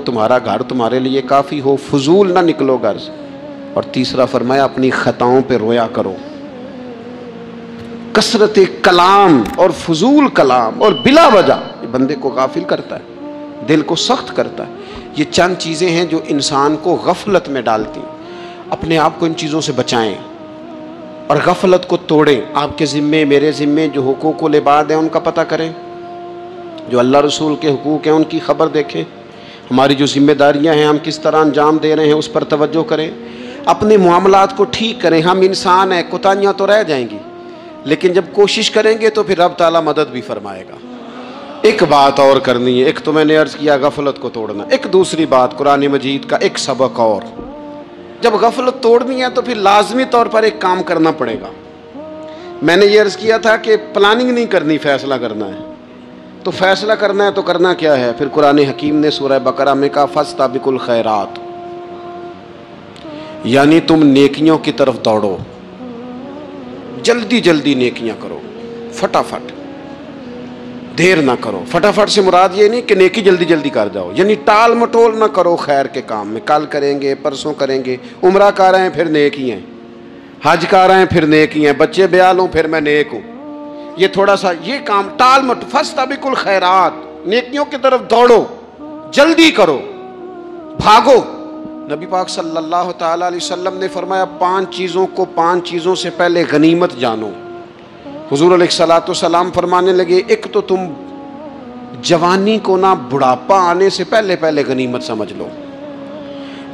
تمہارا گھر تمہارے لیے کافی ہو، فضول نہ نکلو گھر سے۔ اور تیسرا فرمایا اپنی خطاؤں پہ رویا کرو۔ کثرت کلام اور فضول کلام اور بلا وجہ یہ بندے کو غافل کرتا ہے، دل کو سخت کرتا ہے۔ یہ چند چیزیں ہیں جو انسان کو غفلت میں ڈالتی ہیں۔ اپنے آپ کو ان چیزوں سے بچائیں اور غفلت کو توڑیں۔ آپ کے ذمے، میرے ذمے جو حقوق العباد ہیں ان کا پتہ کریں، جو اللہ رسول کے حقوق ہیں ان کی خبر دیکھیں، ہماری جو ذمہ داریاں ہیں ہم کس طرح انجام دے رہے ہیں اس پر توجہ کریں، اپنے معاملات کو ٹھیک کریں۔ ہم انسان ہیں، کوتاہیاں تو رہ جائیں گی، لیکن جب کوشش کریں گے تو پھر رب تعالیٰ مدد بھی فرمائے گا۔ ایک بات اور کرنی ہے، ایک تو میں نے عرض کیا غفلت کو توڑنا، ایک دوسری بات قرآن مجید کا ایک سبق اور، جب غفلت توڑنی ہے تو پھر لازمی طور پر ایک کام کرنا پڑے گا۔ میں نے یہ عرض کیا تھا کہ پلاننگ نہیں کرنی، فیصلہ کرنا ہے۔ تو فیصلہ کرنا ہے تو کرنا کیا ہے؟ پھر قرآن حکیم نے سورہ بقرہ میں کہا فاستبقوا الخیرات، یعنی تم نیکیوں کی طرف دوڑو، جلدی جلدی نیکیاں کرو، فٹافٹ، دیر نہ کرو۔ فٹافٹ سے مراد یہ نہیں کہ نیکی جلدی جلدی کر جاؤ، یعنی ٹال مٹول نہ کرو خیر کے کام میں، کل کریں گے، پرسوں کریں گے، عمرہ کر رہے ہیں پھر نیکی ہیں، حج کر رہے ہیں پھر نیکی ہیں، بچے بیال ہوں پھر میں نیک ہوں، یہ تھوڑا سا یہ کام ٹال مٹ۔ فاستبقوا الخیرات، نیکیوں کی طرف دوڑو، جلدی کرو، بھاگو۔ نبی پاک صلی اللہ تعالیٰ علیہ وسلم نے فرمایا پانچ چیزوں سے پہلے غنیمت جانو۔ حضور علیہ الصلوۃ والسلام فرمانے لگے ایک تو تم جوانی کو نہ بڑھاپا آنے سے پہلے پہلے غنیمت سمجھ لو۔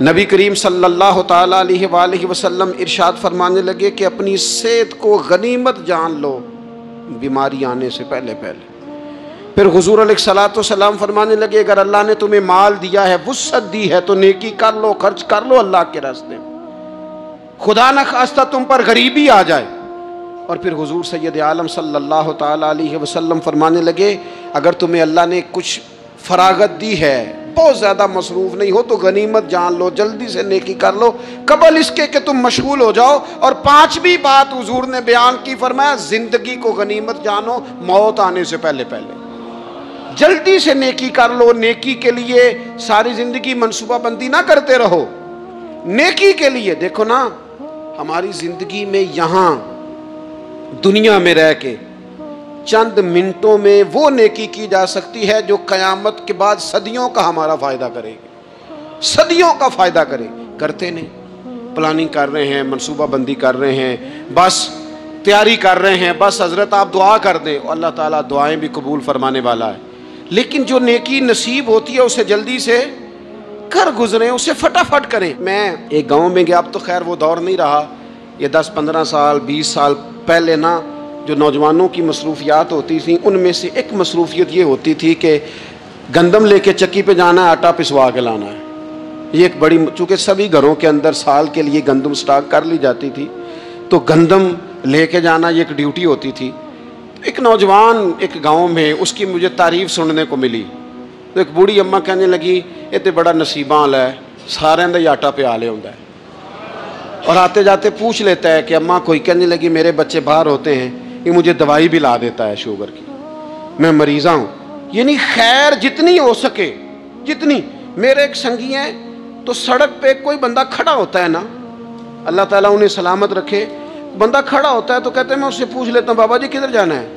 نبی کریم صلی اللہ تعالیٰ علیہ وآلہ وسلم ارشاد فرمانے لگے کہ اپنی صحت کو غنیمت جان لو بیماری آنے سے پہلے پہلے۔ پھر حضور علیہ الصلوۃ والسلام فرمانے لگے اگر اللہ نے تمہیں مال دیا ہے، وسعت دی ہے، تو نیکی کر لو، خرچ کر لو اللہ کے راستے میں، خدا نہ خواستہ تم پر غریبی آ جائے۔ اور پھر حضور سید عالم صلی اللہ تعالیٰ علیہ وسلم فرمانے لگے اگر تمہیں اللہ نے کچھ فراغت دی ہے، بہت زیادہ مصروف نہیں ہو، تو غنیمت جان لو، جلدی سے نیکی کر لو قبل اس کے کہ تم مشغول ہو جاؤ۔ اور پانچویں بات حضور نے بیان کی، فرمایا زندگی کو غنیمت جانو موت آنے سے پہلے پہلے، جلدی سے نیکی کر لو۔ نیکی کے لیے ساری زندگی منصوبہ بندی نہ کرتے رہو، نیکی کے لیے دیکھو نا، ہماری زندگی میں یہاں دنیا میں رہ کے چند منٹوں میں وہ نیکی کی جا سکتی ہے جو قیامت کے بعد صدیوں کا ہمارا فائدہ کرے گی، صدیوں کا فائدہ کرے۔ کرتے نہیں، پلاننگ کر رہے ہیں، منصوبہ بندی کر رہے ہیں، بس تیاری کر رہے ہیں، بس حضرت آپ دعا کر دیں، اللہ تعالیٰ دعائیں بھی قبول فرمانے والا ہے، لیکن جو نیکی نصیب ہوتی ہے اسے جلدی سے کر گزریں، اسے فٹافٹ کریں۔ میں ایک گاؤں میں گیا، اب تو خیر وہ دور نہیں رہا، یہ 10-15 سال 20 سال پہلے نا جو نوجوانوں کی مصروفیات ہوتی تھیں ان میں سے ایک مصروفیت یہ ہوتی تھی کہ گندم لے کے چکی پہ جانا ہے، آٹا پسوا کے لانا ہے۔ یہ ایک بڑی، چونکہ سبھی گھروں کے اندر سال کے لیے گندم سٹاک کر لی جاتی تھی، تو گندم لے کے جانا یہ ایک ڈیوٹی ہوتی تھی۔ ایک نوجوان ایک گاؤں میں، اس کی مجھے تعریف سننے کو ملی، تو ایک بوڑھی اماں کہنے لگی یہ تو بڑا نصیباں والا ہے، سارے اندر آٹا پیا لے ہوندا ہے، اور آتے جاتے پوچھ لیتا ہے کہ اماں کوئی، کہنے لگی میرے بچے باہر ہوتے ہیں، یہ مجھے دوائی بھی لا دیتا ہے شوگر کی، میں مریضہ ہوں۔ یعنی خیر جتنی ہو سکے، جتنی۔ میرے ایک سنگی ہیں تو سڑک پہ کوئی بندہ کھڑا ہوتا ہے نا، اللہ تعالیٰ انہیں سلامت رکھے، بندہ کھڑا ہوتا ہے تو کہتے ہیں میں اس سے پوچھ لیتا ہوں بابا جی کدھر جانا ہے،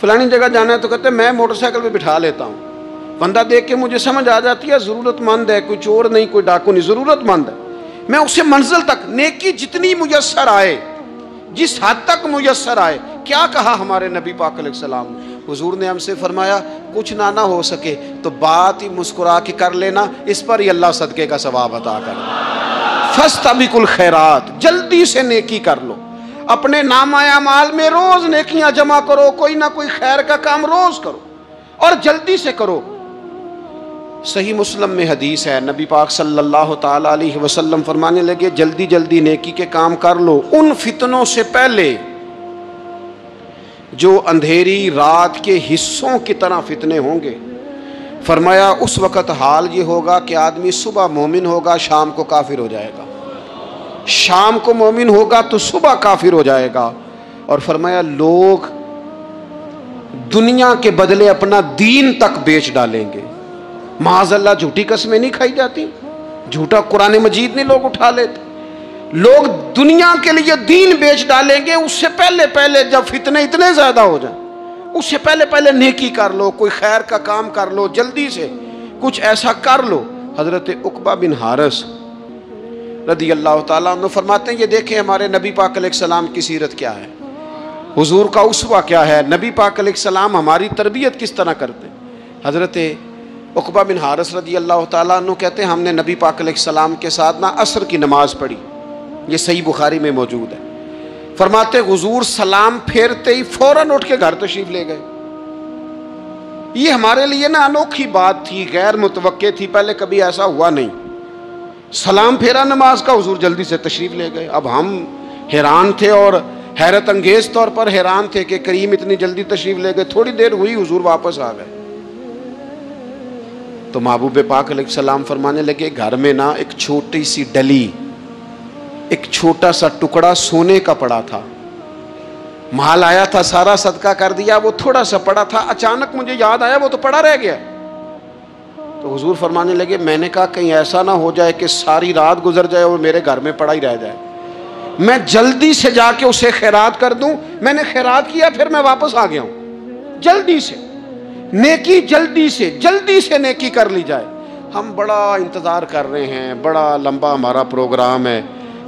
فلانی جگہ جانا ہے، تو کہتے ہیں میں موٹر سائیکل پہ بٹھا لیتا ہوں۔ بندہ دیکھ کے مجھے سمجھ آ جاتی ہے ضرورت مند ہے، کوئی چور نہیں، کوئی ڈاکو نہیں، ضرورت مند ہے، میں اسے منزل تک، نیکی جتنی میسر آئے، جس حد تک میسر آئے۔ کیا کہا ہمارے نبی پاک علیہ السلام نے؟ حضور نے ہم سے فرمایا کچھ نہ ہو سکے تو بات ہی مسکرا کے کر لینا، اس پر ہی اللہ صدقے کا ثواب عطا کر۔ فاستبقوا الخیرات، جلدی سے نیکی کر لو، اپنے نامہ اعمال میں روز نیکیاں جمع کرو، کوئی نہ کوئی خیر کا کام روز کرو اور جلدی سے کرو۔ صحیح مسلم میں حدیث ہے، نبی پاک صلی اللہ تعالیٰ علیہ وسلم فرمانے لگے جلدی جلدی نیکی کے کام کر لو ان فتنوں سے پہلے جو اندھیری رات کے حصوں کی طرح فتنے ہوں گے۔ فرمایا اس وقت حال یہ ہوگا کہ آدمی صبح مومن ہوگا، شام کو کافر ہو جائے گا، شام کو مومن ہوگا تو صبح کافر ہو جائے گا۔ اور فرمایا لوگ دنیا کے بدلے اپنا دین تک بیچ ڈالیں گے، معاذ اللہ جھوٹی قسمیں نہیں کھائی جاتی، جھوٹا قرآن مجید نہیں لوگ اٹھا لیتے۔ لوگ دنیا کے لیے دین بیچ ڈالیں گے، اس سے پہلے جب فتنے اتنے زیادہ ہو جائیں، اس سے پہلے نیکی کر لو، کوئی خیر کا کام کر لو، جلدی سے کچھ ایسا کر لو۔ حضرت عقبہ بن حارث رضی اللہ تعالیٰ عنہ فرماتے ہیں، یہ دیکھیں ہمارے نبی پاک علیہ السلام کی سیرت کیا ہے، حضور کا اسوہ کیا ہے، نبی پاک علیہ السلام ہماری تربیت کس طرح کرتے ہیں۔ حضرت عقبہ بن حارث رضی اللہ تعالیٰ عنہ کہتے ہیں، ہم نے نبی پاک علیہ السلام کے ساتھ نا عصر کی نماز پڑھی، یہ صحیح بخاری میں موجود ہے۔ فرماتے حضور سلام پھیرتے ہی فوراً اٹھ کے گھر تشریف لے گئے۔ یہ ہمارے لیے نا انوکھی بات تھی، غیر متوقع تھی، پہلے کبھی ایسا ہوا نہیں۔ سلام پھیرا نماز کا، حضور جلدی سے تشریف لے گئے۔ اب ہم حیران تھے اور حیرت انگیز طور پر حیران تھے کہ کریم اتنی جلدی تشریف لے گئے۔ تھوڑی دیر ہوئی حضور واپس آ گئے تو محبوب پاک علیہ السلام فرمانے لگے، گھر میں نا ایک چھوٹی سی ڈلی، ایک چھوٹا سا ٹکڑا سونے کا پڑا تھا، مال آیا تھا سارا صدقہ کر دیا، وہ تھوڑا سا پڑا تھا، اچانک مجھے یاد آیا وہ تو پڑا رہ گیا۔ تو حضور فرمانے لگے، میں نے کہا کہیں ایسا نہ ہو جائے کہ ساری رات گزر جائے اور میرے گھر میں پڑا ہی رہ جائے، میں جلدی سے جا کے اسے خیرات کر دوں۔ میں نے خیرات کیا، پھر میں واپس آ گیا ہوں۔ جلدی سے نیکی، جلدی سے نیکی کر لی جائے۔ ہم بڑا انتظار کر رہے ہیں، بڑا لمبا ہمارا پروگرام ہے،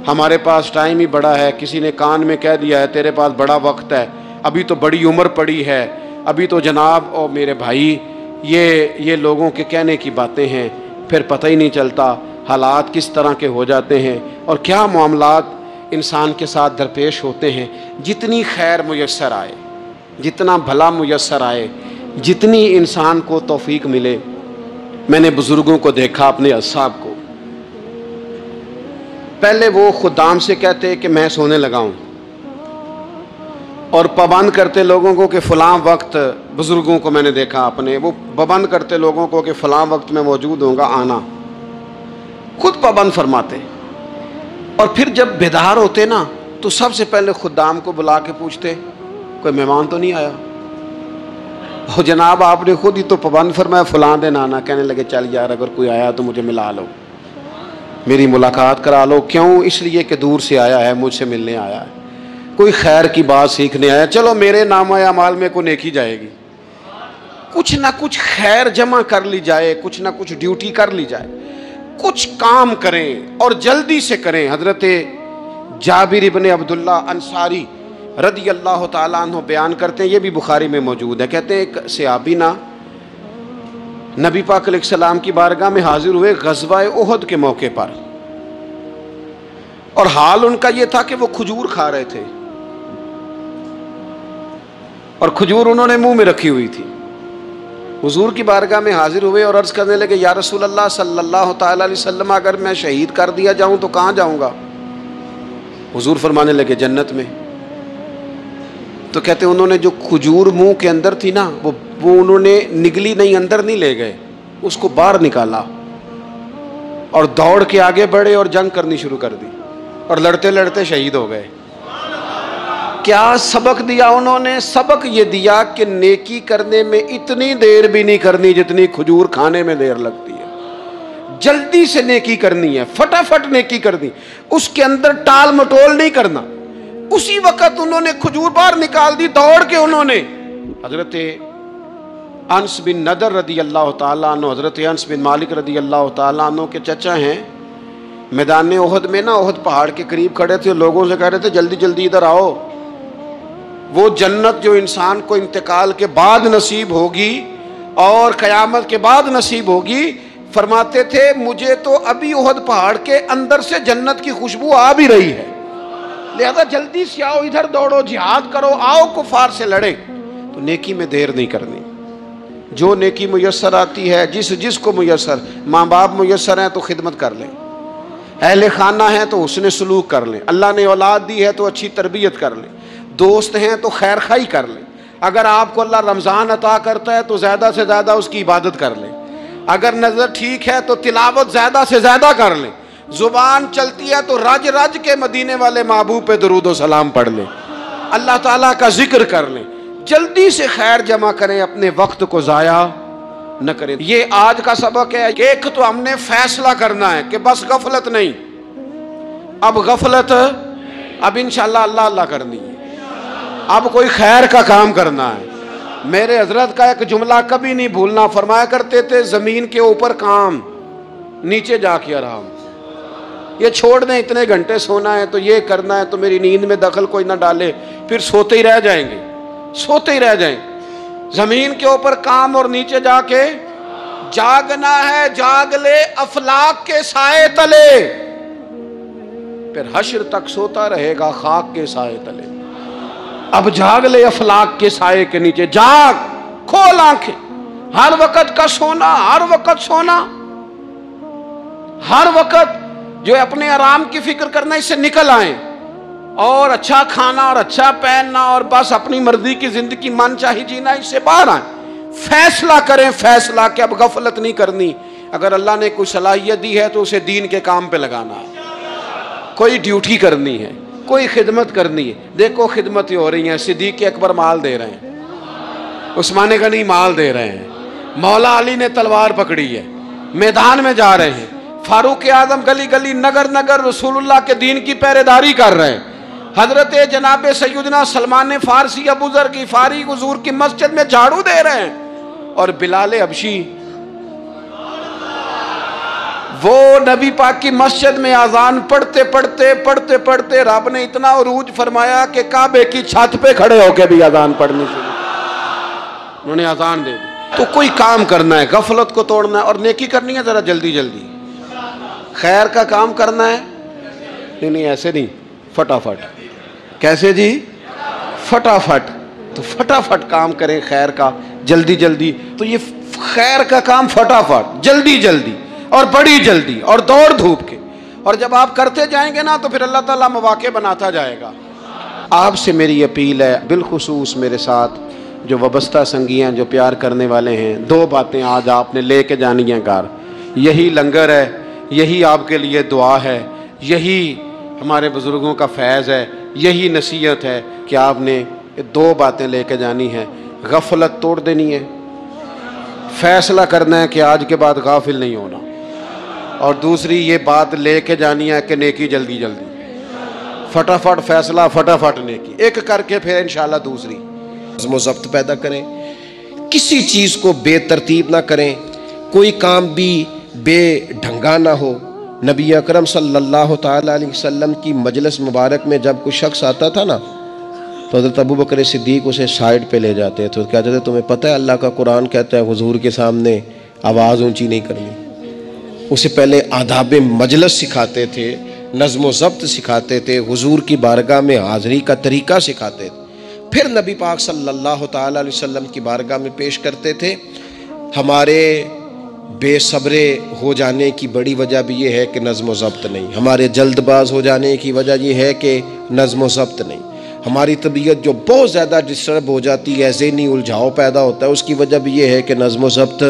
ہمارے پاس ٹائم ہی بڑا ہے، کسی نے کان میں کہہ دیا ہے تیرے پاس بڑا وقت ہے، ابھی تو بڑی عمر پڑی ہے، ابھی تو جناب اور میرے بھائی یہ لوگوں کے کہنے کی باتیں ہیں، پھر پتہ ہی نہیں چلتا حالات کس طرح کے ہو جاتے ہیں اور کیا معاملات انسان کے ساتھ درپیش ہوتے ہیں۔ جتنی خیر میسر آئے، جتنا بھلا میسر آئے، جتنی انسان کو توفیق ملے۔ میں نے بزرگوں کو دیکھا، اپنے اصحاب کو، پہلے وہ خدام سے کہتے کہ میں سونے لگا ہوں، اور پابند کرتے لوگوں کو کہ فلاں وقت، بزرگوں کو میں نے دیکھا اپنے، وہ پابند کرتے لوگوں کو کہ فلاں وقت میں موجود ہوں گا، آنا، خود پابند فرماتے۔ اور پھر جب بیدار ہوتے نا تو سب سے پہلے خدام کو بلا کے پوچھتے کوئی مہمان تو نہیں آیا؟ اور جناب آپ نے خود ہی تو پابند فرمایا فلاں دن آنا۔ کہنے لگے چل یار اگر کوئی آیا تو مجھے ملا لو، میری ملاقات کرا لو۔ کیوں؟ اس لیے کہ دور سے آیا ہے، مجھ سے ملنے آیا ہے، کوئی خیر کی بات سیکھنے آیا، چلو میرے نامہ اعمال میں کو نیکی جائے گی، کچھ نہ کچھ خیر جمع کر لی جائے، کچھ نہ کچھ ڈیوٹی کر لی جائے، کچھ کام کریں اور جلدی سے کریں۔ حضرت جابر ابن عبداللہ انصاری رضی اللہ تعالیٰ عنہ بیان کرتے ہیں، یہ بھی بخاری میں موجود ہے، کہتے ہیں ایک صحابی نا نبی پاک علیہ السلام کی بارگاہ میں حاضر ہوئے غزوہ احد کے موقع پر، اور حال ان کا یہ تھا کہ وہ کھجور کھا رہے تھے، اور کھجور انہوں نے منہ میں رکھی ہوئی تھی۔ حضور کی بارگاہ میں حاضر ہوئے اور عرض کرنے لگے یا رسول اللہ صلی اللہ تعالیٰ علیہ وسلم، اگر میں شہید کر دیا جاؤں تو کہاں جاؤں گا؟ حضور فرمانے لگے جنت میں۔ تو کہتے ہیں انہوں نے جو کھجور منہ کے اندر تھی نا وہ انہوں نے نگلی نہیں، اندر نہیں لے گئے، اس کو باہر نکالا اور دوڑ کے آگے بڑھے اور جنگ کرنی شروع کر دی، اور لڑتے لڑتے شہید ہو گئے۔ کیا سبق دیا انہوں نے؟ سبق یہ دیا کہ نیکی کرنے میں اتنی دیر بھی نہیں کرنی جتنی کھجور کھانے میں دیر لگتی ہے۔ جلدی سے نیکی کرنی ہے، فٹافٹ نیکی کرنی، اس کے اندر ٹال مٹول نہیں کرنا۔ اسی وقت انہوں نے کھجور باہر نکال دی، دوڑ کے انہوں نے حضرت انس بن نضر رضی اللہ تعالیٰ عنہ، حضرت انس بن مالک رضی اللہ تعالیٰ عنہ کے چچا ہیں، میدان احد میں نا احد پہاڑ کے قریب کھڑے تھے، لوگوں سے کہہ رہے تھے جلدی جلدی ادھر آؤ، وہ جنت جو انسان کو انتقال کے بعد نصیب ہوگی اور قیامت کے بعد نصیب ہوگی، فرماتے تھے مجھے تو ابھی احد پہاڑ کے اندر سے جنت کی خوشبو آ بھی رہی ہے، لہذا جلدی سے آؤ، ادھر دوڑو، جہاد کرو، آؤ کفار سے لڑے۔ تو نیکی میں دیر نہیں کرنی، جو نیکی میسر آتی ہے، جس کو میسر، ماں باپ میسر ہیں تو خدمت کر لیں، اہل خانہ ہیں تو حسن سلوک کر لیں، اللہ نے اولاد دی ہے تو اچھی تربیت کر لیں، دوست ہیں تو خیر خائی کر لیں، اگر آپ کو اللہ رمضان عطا کرتا ہے تو زیادہ سے زیادہ اس کی عبادت کر لیں، اگر نظر ٹھیک ہے تو تلاوت زیادہ سے زیادہ کر لیں، زبان چلتی ہے تو رج رج کے مدینے والے محبوب پہ درود و سلام پڑھ لیں، اللہ تعالیٰ کا ذکر کر لیں، جلدی سے خیر جمع کریں، اپنے وقت کو ضائع نہ کریں۔ یہ آج کا سبق ہے۔ ایک تو ہم نے فیصلہ کرنا ہے کہ بس غفلت نہیں، اب غفلت اب انشاءاللہ اللہ اللہ کرنی ہے، اب کوئی خیر کا کام کرنا ہے۔ میرے حضرت کا ایک جملہ کبھی نہیں بھولنا، فرمایا کرتے تھے زمین کے اوپر کام، نیچے جا کے آرام۔ یہ چھوڑ دیں اتنے گھنٹے سونا ہے تو یہ کرنا ہے تو میری نیند میں دخل کوئی نہ ڈالے، پھر سوتے ہی رہ جائیں گے، سوتے ہی رہ جائیں۔ زمین کے اوپر کام اور نیچے جا کے جاگنا ہے، جاگ لے افلاک کے سائے تلے، پھر حشر تک سوتا رہے گا خاک کے سائے تلے۔ اب جاگ لے افلاک کے سائے کے نیچے، جاگ، کھول آنکھیں، ہر وقت کا سونا، ہر وقت سونا، ہر وقت جو اپنے آرام کی فکر کرنا اس سے نکل آئیں، اور اچھا کھانا اور اچھا پہننا اور بس اپنی مرضی کی زندگی من چاہی جینا، اس سے باہر آئیں۔ فیصلہ کریں، فیصلہ کہ اب غفلت نہیں کرنی۔ اگر اللہ نے کوئی صلاحیت دی ہے تو اسے دین کے کام پہ لگانا ہے، کوئی ڈیوٹی کرنی ہے، کوئی خدمت کرنی ہے۔ دیکھو خدمتیں ہو رہی ہیں، صدیق اکبر مال دے رہے ہیں، عثمان غنی مال دے رہے ہیں، مولا علی نے تلوار پکڑی ہے، میدان میں جا رہے ہیں، فاروق اعظم گلی گلی نگر نگر رسول اللہ کے دین کی پہرے داری کر رہے ہیں، حضرت جناب سیدنا سلمان فارسی ابو ذر غفاری حضور کی مسجد میں جھاڑو دے رہے ہیں، اور بلال حبشی وہ نبی پاک کی مسجد میں اذان پڑھتے پڑھتے رب نے اتنا عروج فرمایا کہ کعبے کی چھت پہ کھڑے ہو کے بھی اذان پڑھنی شروع، انہوں نے اذان دے دی۔ تو کوئی کام کرنا ہے، غفلت کو توڑنا ہے، اور نیکی کرنی ہے ذرا جلدی جلدی، خیر کا کام کرنا ہے، نہیں ایسے نہیں، فٹافٹ۔ کیسے جی؟ فٹافٹ۔ تو فٹافٹ کام کریں خیر کا، جلدی جلدی۔ تو یہ خیر کا کام فٹافٹ، جلدی جلدی اور بڑی جلدی اور دوڑ دھوپ کے، اور جب آپ کرتے جائیں گے نا تو پھر اللہ تعالیٰ مواقع بناتا جائے گا۔ آپ سے میری اپیل ہے، بالخصوص میرے ساتھ جو وابستہ سنگیاں، جو پیار کرنے والے ہیں، دو باتیں آج آپ نے لے کے جانی ہیں گھر۔ یہی لنگر ہے، یہی آپ کے لیے دعا ہے، یہی ہمارے بزرگوں کا فیض ہے، یہی نصیحت ہے کہ آپ نے دو باتیں لے کے جانی ہیں۔ غفلت توڑ دینی ہے، فیصلہ کرنا ہے کہ آج کے بعد غافل نہیں ہونا، اور دوسری یہ بات لے کے جانی ہے کہ نیکی جلدی جلدی، فٹافٹ فیصلہ، فٹافٹ نیکی، ایک کر کے پھر انشاءاللہ دوسری۔ نظم و ضبط پیدا کریں، کسی چیز کو بے ترتیب نہ کریں، کوئی کام بھی بے ڈھنگا نہ ہو۔ نبی اکرم صلی اللہ تعالیٰ علیہ وسلم کی مجلس مبارک میں جب کوئی شخص آتا تھا نا تو حضرت ابو بکر صدیق اسے سائڈ پہ لے جاتے تھے، کہتے تھے تمہیں پتہ ہے اللہ کا قرآن کہتا ہے حضور کے سامنے آواز اونچی نہیں کرنی۔ اسے پہلے آداب مجلس سکھاتے تھے، نظم و ضبط سکھاتے تھے، حضور کی بارگاہ میں حاضری کا طریقہ سکھاتے تھے، پھر نبی پاک صلی اللہ تعالیٰ علیہ وسلم کی بارگاہ میں پیش کرتے تھے۔ ہمارے بے صبرے ہو جانے کی بڑی وجہ بھی یہ ہے کہ نظم و ضبط نہیں، ہمارے جلد باز ہو جانے کی وجہ یہ ہے کہ نظم و ضبط نہیں، ہماری طبیعت جو بہت زیادہ ڈسٹرب ہو جاتی ہے، ذہنی الجھاؤ پیدا ہوتا ہے، اس کی وجہ بھی یہ ہے کہ نظم و ضبط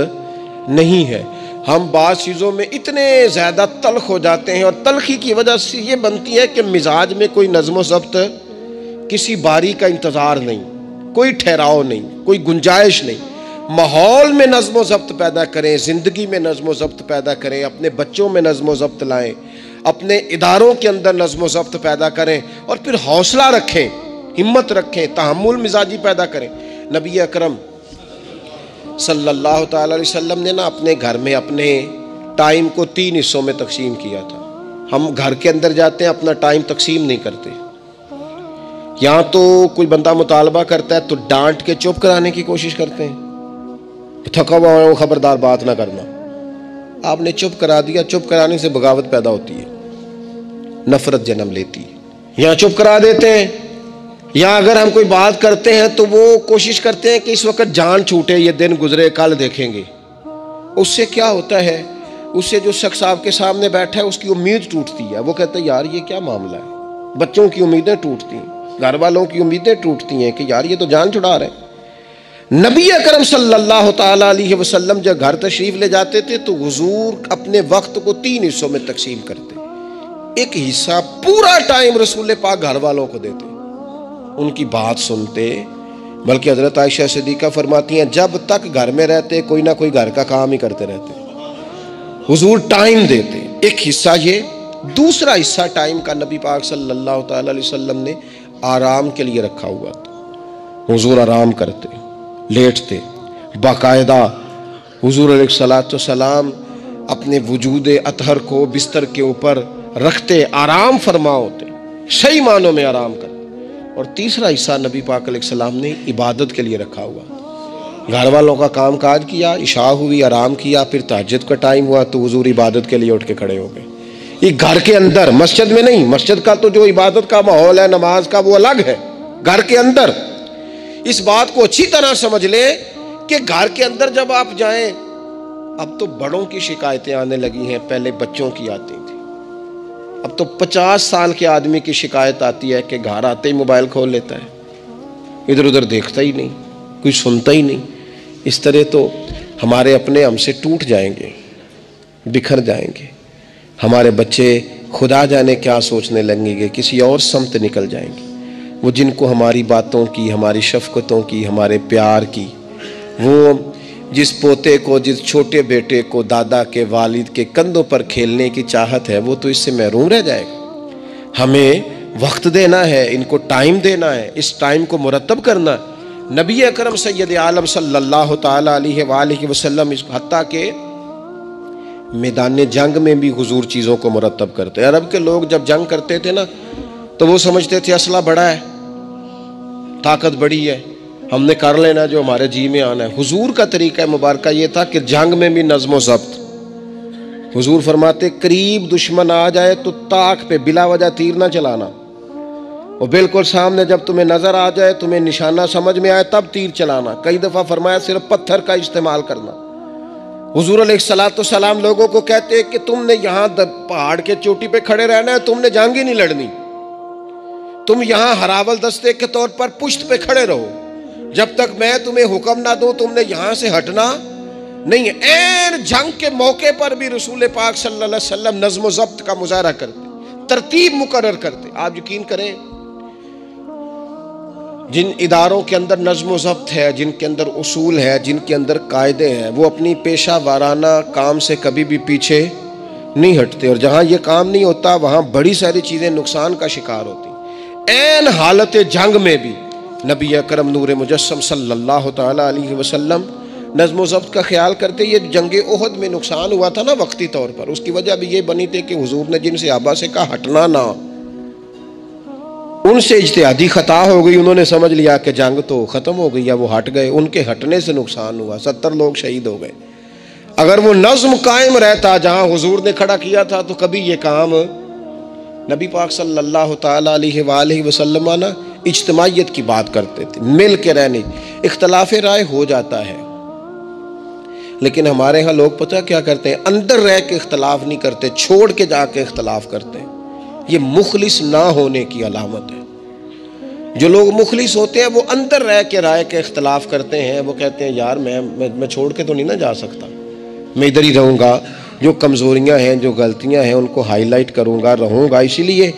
نہیں ہے۔ ہم بعض چیزوں میں اتنے زیادہ تلخ ہو جاتے ہیں، اور تلخی کی وجہ سے یہ بنتی ہے کہ مزاج میں کوئی نظم و ضبط، کسی باری کا انتظار نہیں، کوئی ٹھہراؤ نہیں، کوئی گنجائش نہیں۔ ماحول میں نظم و ضبط پیدا کریں، زندگی میں نظم و ضبط پیدا کریں، اپنے بچوں میں نظم و ضبط لائیں، اپنے اداروں کے اندر نظم و ضبط پیدا کریں، اور پھر حوصلہ رکھیں، ہمت رکھیں، تحمل مزاجی پیدا کریں۔ نبی اکرم صلی اللہ تعالیٰ علیہ وسلم نے نا اپنے گھر میں اپنے ٹائم کو 3 حصوں میں تقسیم کیا تھا۔ ہم گھر کے اندر جاتے ہیں، اپنا ٹائم تقسیم نہیں کرتے، یہاں تو کوئی بندہ مطالبہ کرتا ہے تو ڈانٹ کے چپ کرانے کی کوشش کرتے ہیں، تھکا ہوا ہو خبردار بات نہ کرنا۔ آپ نے چپ کرا دیا، چپ کرانے سے بغاوت پیدا ہوتی ہے، نفرت جنم لیتی ہے۔ یہاں چپ کرا دیتے ہیں، یا اگر ہم کوئی بات کرتے ہیں تو وہ کوشش کرتے ہیں کہ اس وقت جان چھوٹے، یہ دن گزرے کل دیکھیں گے۔ اس سے کیا ہوتا ہے، اس سے جو شخص آپ کے سامنے بیٹھا ہے اس کی امید ٹوٹتی ہے، وہ کہتا ہے یار یہ کیا معاملہ ہے، بچوں کی امیدیں ٹوٹتی ہیں، گھر والوں کی امیدیں ٹوٹتی ہیں کہ یار یہ تو جان چھڑا رہے ہیں۔ نبی اکرم صلی اللہ تعالیٰ علیہ وسلم جب گھر تشریف لے جاتے تھے تو حضور اپنے وقت کو 3 حصوں میں تقسیم کرتے، ایک حصہ پورا ٹائم رسول پاک گھر والوں کو دیتے، ان کی بات سنتے، بلکہ حضرت عائشہ صدیقہ فرماتی ہیں جب تک گھر میں رہتے کوئی نہ کوئی گھر کا کام ہی کرتے رہتے، حضور ٹائم دیتے۔ ایک حصہ یہ، دوسرا حصہ ٹائم کا نبی پاک صلی اللہ تعالی علیہ وسلم نے آرام کے لیے رکھا ہوا تھا۔ حضور آرام کرتے، لیٹتے، باقاعدہ حضور علیہ الصلوۃ والسلام اپنے وجود اطہر کو بستر کے اوپر رکھتے، آرام فرما ہوتے، صحیح معنوں میں آرام کرتے۔ اور تیسرا حصہ نبی پاک علیہ السلام نے عبادت کے لیے رکھا ہوا، گھر والوں کا کام کاج کیا، عشاء ہوئی، آرام کیا، پھر تہجد کا ٹائم ہوا تو حضور عبادت کے لیے اٹھ کے کھڑے ہو گئے۔ یہ گھر کے اندر، مسجد میں نہیں، مسجد کا تو جو عبادت کا ماحول ہے نماز کا وہ الگ ہے، گھر کے اندر اس بات کو اچھی طرح سمجھ لیں کہ گھر کے اندر جب آپ جائیں، اب تو بڑوں کی شکایتیں آنے لگی ہیں، پہلے بچوں کی آتی تھی، اب تو 50 سال کے آدمی کی شکایت آتی ہے کہ گھر آتے ہی موبائل کھول لیتا ہے، ادھر ادھر دیکھتا ہی نہیں، کوئی سنتا ہی نہیں۔ اس طرح تو ہمارے اپنے ہم سے ٹوٹ جائیں گے، بکھر جائیں گے، ہمارے بچے خدا جانے کیا سوچنے لگیں گے، کسی اور سمت نکل جائیں گے۔ وہ جن کو ہماری باتوں کی، ہماری شفقتوں کی، ہمارے پیار کی، وہ جس پوتے کو، جس چھوٹے بیٹے کو دادا کے والد کے کندھوں پر کھیلنے کی چاہت ہے، وہ تو اس سے محروم رہ جائے گا۔ ہمیں وقت دینا ہے، ان کو ٹائم دینا ہے، اس ٹائم کو مرتب کرنا ہے۔ نبی اکرم سید عالم صلی اللہ تعالی علیہ وآلہ وسلم حتیٰ کہ میدان جنگ میں بھی حضور چیزوں کو مرتب کرتے۔ عرب کے لوگ جب جنگ کرتے تھے نا تو وہ سمجھتے تھے اسلحہ بڑا ہے، طاقت بڑی ہے، ہم نے کر لینا جو ہمارے جی میں آنا ہے۔ حضور کا طریقہ مبارکہ یہ تھا کہ جنگ میں بھی نظم و ضبط۔ حضور فرماتے قریب دشمن آ جائے تو طاق پہ بلا وجہ تیر نہ چلانا، اور بالکل سامنے جب تمہیں نظر آ جائے، تمہیں نشانہ سمجھ میں آئے تب تیر چلانا۔ کئی دفعہ فرمایا صرف پتھر کا استعمال کرنا۔ حضور علیہ الصلوۃ والسلام لوگوں کو کہتے کہ تم نے یہاں پہاڑ کے چوٹی پہ کھڑے رہنا ہے، تم نے جنگ ہی نہیں لڑنی، تم یہاں ہراول دستے کے طور پر پشت پہ کھڑے رہو، جب تک میں تمہیں حکم نہ دوں تم نے یہاں سے ہٹنا نہیں ہے۔ این جنگ کے موقع پر بھی رسول پاک صلی اللہ علیہ وسلم نظم و ضبط کا مظاہرہ کرتے، ترتیب مقرر کرتے۔ آپ یقین کریں جن اداروں کے اندر نظم و ضبط ہے، جن کے اندر اصول ہے، جن کے اندر قاعدے ہیں، وہ اپنی پیشہ وارانہ کام سے کبھی بھی پیچھے نہیں ہٹتے، اور جہاں یہ کام نہیں ہوتا وہاں بڑی ساری چیزیں نقصان کا شکار ہوتی۔ این حالت جنگ میں بھی نبی اکرم نور مجسم صلی اللہ تعالی علیہ وسلم نظم و ضبط کا خیال کرتے۔ یہ جنگ احد میں نقصان ہوا تھا نا وقتی طور پر، اس کی وجہ بھی یہ بنی تھی کہ حضور نے جن صحابہ سے کہا ہٹنا نہ، ان سے اجتہادی خطا ہو گئی، انہوں نے سمجھ لیا کہ جنگ تو ختم ہو گئی ہے، وہ ہٹ گئے، ان کے ہٹنے سے نقصان ہوا، 70 لوگ شہید ہو گئے۔ اگر وہ نظم قائم رہتا جہاں حضور نے کھڑا کیا تھا تو کبھی یہ کام نبی پاک صلی اللہ تعالی علیہ وآلہ وسلم نا اجتماعیت کی بات کرتے تھے، مل کے رہنے۔ اختلاف رائے ہو جاتا ہے، لیکن ہمارے ہاں لوگ پتہ کیا کرتے ہیں، اندر رہ کے اختلاف نہیں کرتے، چھوڑ کے جا کے اختلاف کرتے ہیں۔ یہ مخلص نہ ہونے کی علامت ہے۔ جو لوگ مخلص ہوتے ہیں وہ اندر رہ کے رائے کے اختلاف کرتے ہیں، وہ کہتے ہیں یار میں چھوڑ کے تو نہیں نہ جا سکتا، میں ادھر ہی رہوں گا، جو کمزوریاں ہیں، جو غلطیاں ہیں ان کو ہائی لائٹ کروں گا، رہوں گا۔ اسی لیے